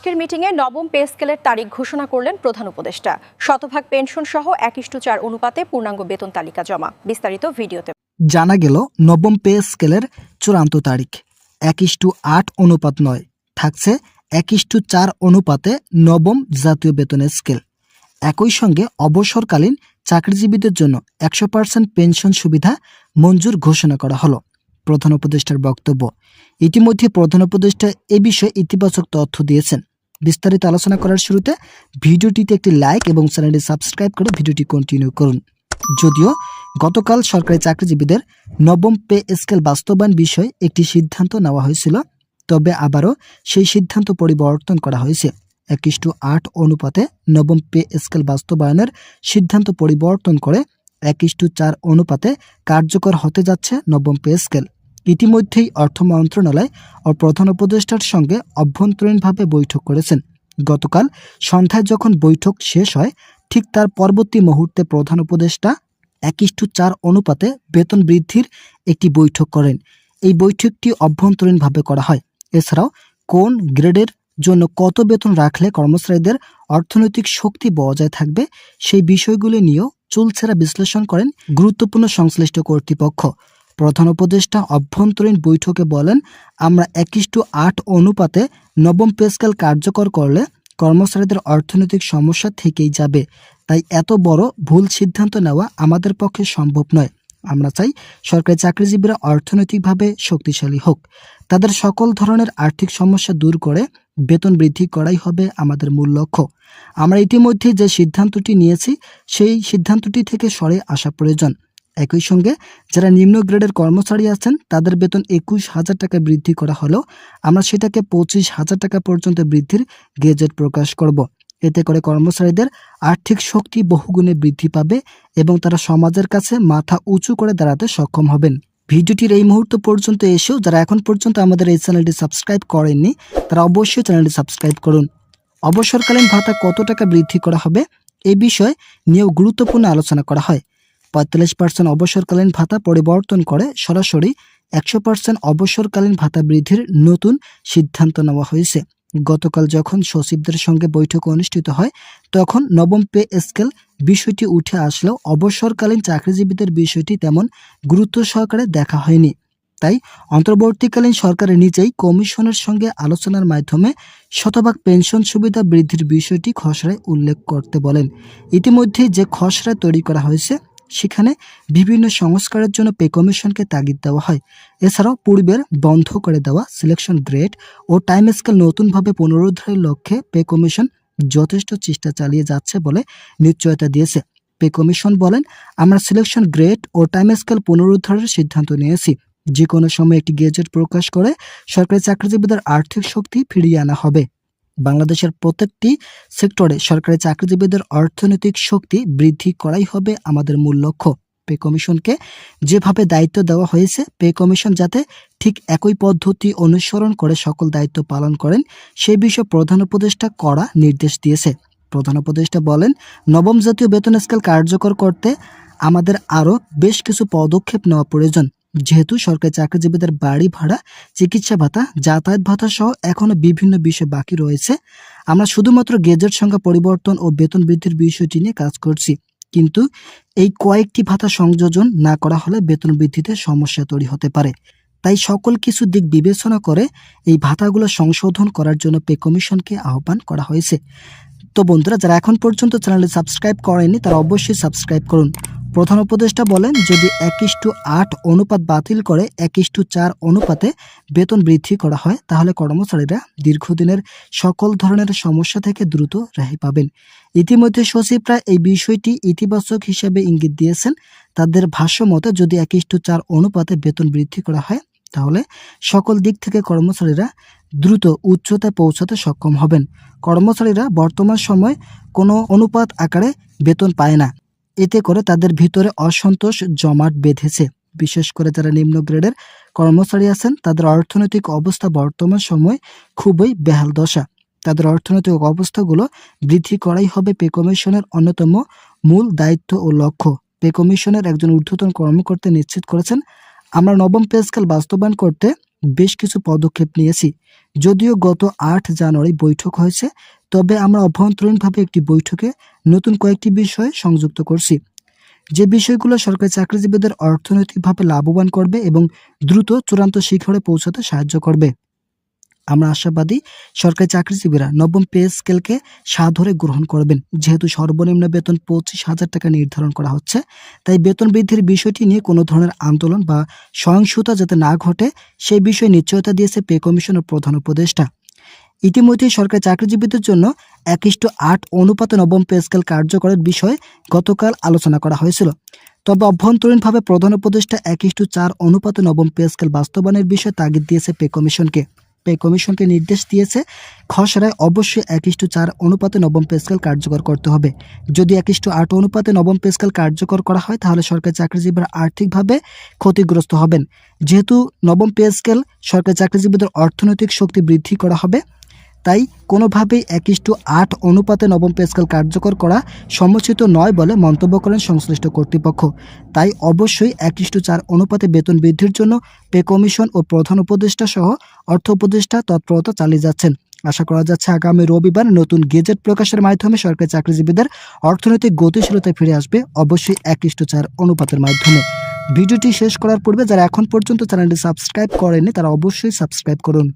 আজকের মিটিংয়ে নবম পে স্কেলের তারিখ ঘোষণা করলেন প্রধান উপদেষ্টা। শতভাগ পেনশন সহ 1:4 অনুপাতে পূর্ণাঙ্গ বেতন তালিকা জমা। বিস্তারিত ভিডিওতে জানা গেল নবম পে স্কেলের চূড়ান্ত তারিখ 1:8 অনুপাত নয়, থাকছে 1:4 অনুপাতে নবম জাতীয় বেতনের স্কেল। একই সঙ্গে অবসরকালীন চাকরিজীবীদের জন্য 100% পেনশন সুবিধা মঞ্জুর ঘোষণা করা হলো। প্রধান উপদেষ্টার বক্তব্য। ইতিমধ্যে প্রধান উপদেষ্টা এ বিষয়ে ইতিবাচক তথ্য দিয়েছেন। বিস্তারিত আলোচনা করার শুরুতে ভিডিওটিতে একটি লাইক এবং চ্যানেলটি সাবস্ক্রাইব করে ভিডিওটি কন্টিনিউ করুন। যদিও গতকাল সরকারি চাকরিজীবীদের নবম পে স্কেল বাস্তবায়ন বিষয়ে একটি সিদ্ধান্ত নেওয়া হয়েছিল, তবে আবারও সেই সিদ্ধান্ত পরিবর্তন করা হয়েছে। 1:8 অনুপাতে নবম পে স্কেল বাস্তবায়নের সিদ্ধান্ত পরিবর্তন করে 1:4 অনুপাতে কার্যকর হতে যাচ্ছে নবম পে স্কেল। ইতিমধ্যেই অর্থ মন্ত্রণালয় ও প্রধান উপদেষ্টার সঙ্গে অভ্যন্তরীণভাবে বৈঠক করেছেন। গতকাল সন্ধ্যায় যখন বৈঠক শেষ হয়, ঠিক তার পরবর্তী মুহূর্তে প্রধান উপদেষ্টা 1:4 অনুপাতে বেতন বৃদ্ধির একটি বৈঠক করেন। এই বৈঠকটি অভ্যন্তরীণভাবে করা হয়। এছাড়াও কোন গ্রেডের জন্য কত বেতন রাখলে কর্মচারীদের অর্থনৈতিক শক্তি বজায় থাকবে, সেই বিষয়গুলি নিয়েও চুলচেরা বিশ্লেষণ করেন গুরুত্বপূর্ণ সংশ্লিষ্ট কর্তৃপক্ষ। প্রধান উপদেষ্টা অভ্যন্তরীণ বৈঠকে বলেন, আমরা 1:8 অনুপাতে নবম পে স্কেল কার্যকর করলে কর্মচারীদের অর্থনৈতিক সমস্যা থেকেই যাবে। তাই এত বড় ভুল সিদ্ধান্ত নেওয়া আমাদের পক্ষে সম্ভব নয়। আমরা চাই সরকারি চাকরিজীবীরা অর্থনৈতিকভাবে শক্তিশালী হোক। তাদের সকল ধরনের আর্থিক সমস্যা দূর করে বেতন বৃদ্ধি করাই হবে আমাদের মূল লক্ষ্য। আমরা ইতিমধ্যে যে সিদ্ধান্তটি নিয়েছি, সেই সিদ্ধান্তটি থেকে সরে আসা প্রয়োজন। একই সঙ্গে যারা নিম্ন গ্রেডের কর্মচারী আছেন, তাদের বেতন 21,000 টাকা বৃদ্ধি করা হলেও আমরা সেটাকে 25,000 টাকা পর্যন্ত বৃদ্ধির গেজেট প্রকাশ করব। এতে করে কর্মচারীদের আর্থিক শক্তি বহুগুণে বৃদ্ধি পাবে এবং তারা সমাজের কাছে মাথা উঁচু করে দাঁড়াতে সক্ষম হবেন। ভিডিওটির এই মুহূর্ত পর্যন্ত এসেও যারা এখন পর্যন্ত আমাদের এই চ্যানেলটি সাবস্ক্রাইব করেননি, তারা অবশ্যই চ্যানেলটি সাবস্ক্রাইব করুন। অবসরকালীন ভাতা কত টাকা বৃদ্ধি করা হবে, এই বিষয়ে নিয়েও গুরুত্বপূর্ণ আলোচনা করা হয়। 45% অবসরকালীন ভাতা পরিবর্তন করে সরাসরি 100% অবসরকালীন ভাতা বৃদ্ধির নতুন সিদ্ধান্ত নেওয়া হয়েছে। গতকাল যখন সচিবদের সঙ্গে বৈঠক অনুষ্ঠিত হয়, তখন নবম পে স্কেল বিষয়টি উঠে আসলেও অবসরকালীন চাকরিজীবীদের বিষয়টি তেমন গুরুত্ব সহকারে দেখা হয়নি। তাই অন্তর্বর্তীকালীন সরকারের নিজেই কমিশনের সঙ্গে আলোচনার মাধ্যমে শতভাগ পেনশন সুবিধা বৃদ্ধির বিষয়টি খসড়ায় উল্লেখ করতে বলেন। ইতিমধ্যে যে খসড়া তৈরি করা হয়েছে, সেখানে বিভিন্ন সংস্কারের জন্য পে কমিশনকে তাগিদ দেওয়া হয়। এছাড়াও পূর্বের বন্ধ করে দেওয়া সিলেকশন গ্রেড ও টাইম স্কেল নতুনভাবে পুনরুদ্ধারের লক্ষ্যে পে কমিশন যথেষ্ট চেষ্টা চালিয়ে যাচ্ছে বলে নিশ্চয়তা দিয়েছে। পে কমিশন বলেন, আমরা সিলেকশন গ্রেড ও টাইম স্কেল পুনরুদ্ধারের সিদ্ধান্ত নিয়েছি। যে কোনো সময় একটি গেজেট প্রকাশ করে সরকারি চাকরিজীবীদের আর্থিক শক্তি ফিরিয়ে আনা হবে। বাংলাদেশের প্রত্যেকটি সেক্টরে সরকারি চাকরিজীবীদের অর্থনৈতিক শক্তি বৃদ্ধি করাই হবে আমাদের মূল লক্ষ্য। পে কমিশনকে যেভাবে দায়িত্ব দেওয়া হয়েছে, পে কমিশন যাতে ঠিক একই পদ্ধতি অনুসরণ করে সকল দায়িত্ব পালন করেন, সেই বিষয়ে প্রধান উপদেষ্টা কড়া নির্দেশ দিয়েছে। প্রধান উপদেষ্টা বলেন, নবম জাতীয় বেতন স্কেল কার্যকর করতে আমাদের আরও বেশ কিছু পদক্ষেপ নেওয়া প্রয়োজন। যেহেতু সরকারি চাকরিজীবীদের বাড়ি ভাড়া, চিকিৎসা ভাতা, যাতায়াত ভাতা সহ এখনো বিভিন্ন বিষয় বাকি রয়েছে, আমরা শুধুমাত্র গেজেট সংখ্যা পরিবর্তন ও বেতন বৃদ্ধির বিষয়টি নিয়ে কাজ করছি। কিন্তু এই কয়েকটি ভাতা সংযোজন না করা হলে বেতন বৃদ্ধিতে সমস্যা তৈরি হতে পারে। তাই সকল কিছু দিক বিবেচনা করে এই ভাতাগুলো সংশোধন করার জন্য পে কমিশনকে আহ্বান করা হয়েছে। তো বন্ধুরা, যারা এখন পর্যন্ত চ্যানেলটি সাবস্ক্রাইব করেননি, তারা অবশ্যই সাবস্ক্রাইব করুন। প্রধান উপদেষ্টা বলেন, যদি 1:8 অনুপাত বাতিল করে 1:4 অনুপাতে বেতন বৃদ্ধি করা হয়, তাহলে কর্মচারীরা দীর্ঘদিনের সকল ধরনের সমস্যা থেকে দ্রুত রেহাই পাবেন। ইতিমধ্যে সচিবরা এই বিষয়টি ইতিবাচক হিসেবে ইঙ্গিত দিয়েছেন। তাদের ভাষ্য মতে, যদি 1:4 অনুপাতে বেতন বৃদ্ধি করা হয়, তাহলে সকল দিক থেকে কর্মচারীরা দ্রুত উচ্চতায় পৌঁছাতে সক্ষম হবেন। কর্মচারীরা বর্তমান সময় কোনো অনুপাত আকারে বেতন পায় না। এতে করে তাদের ভিতরে অসন্তোষ জমাট বেঁধেছে। বিশেষ করে যারা নিম্ন গ্রেডের কর্মচারী আছেন, তাদের অর্থনৈতিক অবস্থা বর্তমান সময় খুবই বেহাল দশা। তাদের অর্থনৈতিক অবস্থাগুলো বৃদ্ধি করাই হবে পে কমিশনের অন্যতম মূল দায়িত্ব ও লক্ষ্য। পে কমিশনের একজন ঊর্ধ্বতন কর্মকর্তা নিশ্চিত করেছেন, আমরা নবম পে স্কেল বাস্তবায়ন করতে বেশ কিছু পদক্ষেপ নিয়েছি। যদিও গত 8 জানুয়ারি বৈঠক হয়েছে, তবে আমরা অভ্যন্তরীণভাবে একটি বৈঠকে নতুন কয়েকটি বিষয় সংযুক্ত করছি, যে বিষয়গুলো সরকারি চাকরিজীবীদের অর্থনৈতিকভাবে লাভবান করবে এবং দ্রুত চূড়ান্ত শিখরে পৌঁছাতে সাহায্য করবে। আমরা আশাবাদী সরকারি চাকরিজীবীরা নবম পে স্কেলকে সাদরে গ্রহণ করবেন। যেহেতু সর্বনিম্ন বেতন 25,000 টাকা নির্ধারণ করা হচ্ছে, তাই বেতন বৃদ্ধির বিষয়টি নিয়ে কোনো ধরনের আন্দোলন বা সহিংসতা যাতে না ঘটে সেই বিষয়ে নিশ্চয়তা দিয়েছে পে কমিশনের প্রধান উপদেষ্টা। ইতিমধ্যেই সরকারি চাকরিজীবীদের জন্য 1:8 অনুপাতে নবম পে স্কেল কার্যকরের বিষয়ে গতকাল আলোচনা করা হয়েছিল। তবে অভ্যন্তরীণভাবে প্রধান উপদেষ্টা 1:4 অনুপাতে নবম পে স্কেল বাস্তবায়নের বিষয়ে তাগিদ দিয়েছে পে কমিশনকে নির্দেশ দিয়েছে খসড়ায় অবশ্যই 1:4 অনুপাতে নবম পে স্কেল কার্যকর করতে হবে। যদি 1:8 অনুপাতে নবম পে স্কেল কার্যকর করা হয় তাহলে সরকারি চাকরিজীবীরা আর্থিকভাবে ক্ষতিগ্রস্ত হবেন। যেহেতু নবম পে স্কেল সরকারি চাকরিজীবীদের অর্থনৈতিক শক্তি বৃদ্ধি করা হবে, তাই কোনোভাবেই 1:8 অনুপাতে নবম পে স্কেল কার্যকর করা সমুচিত নয় বলে মন্তব্য করেন সংশ্লিষ্ট কর্তৃপক্ষ। তাই অবশ্যই 1:4 অনুপাতে বেতন বৃদ্ধির জন্য পে কমিশন ও প্রধান উপদেষ্টা সহ অর্থ উপদেষ্টা তৎপরতা চালিয়ে যাচ্ছেন। আশা করা যাচ্ছে আগামী রবিবার নতুন গেজেট প্রকাশের মাধ্যমে সরকারি চাকরিজীবীদের অর্থনৈতিক গতিশীলতা ফিরে আসবে, অবশ্যই 1:4 অনুপাতের মাধ্যমে। ভিডিওটি শেষ করার পূর্বে যারা এখন পর্যন্ত চ্যানেলটি সাবস্ক্রাইব করেননি তারা অবশ্যই সাবস্ক্রাইব করুন।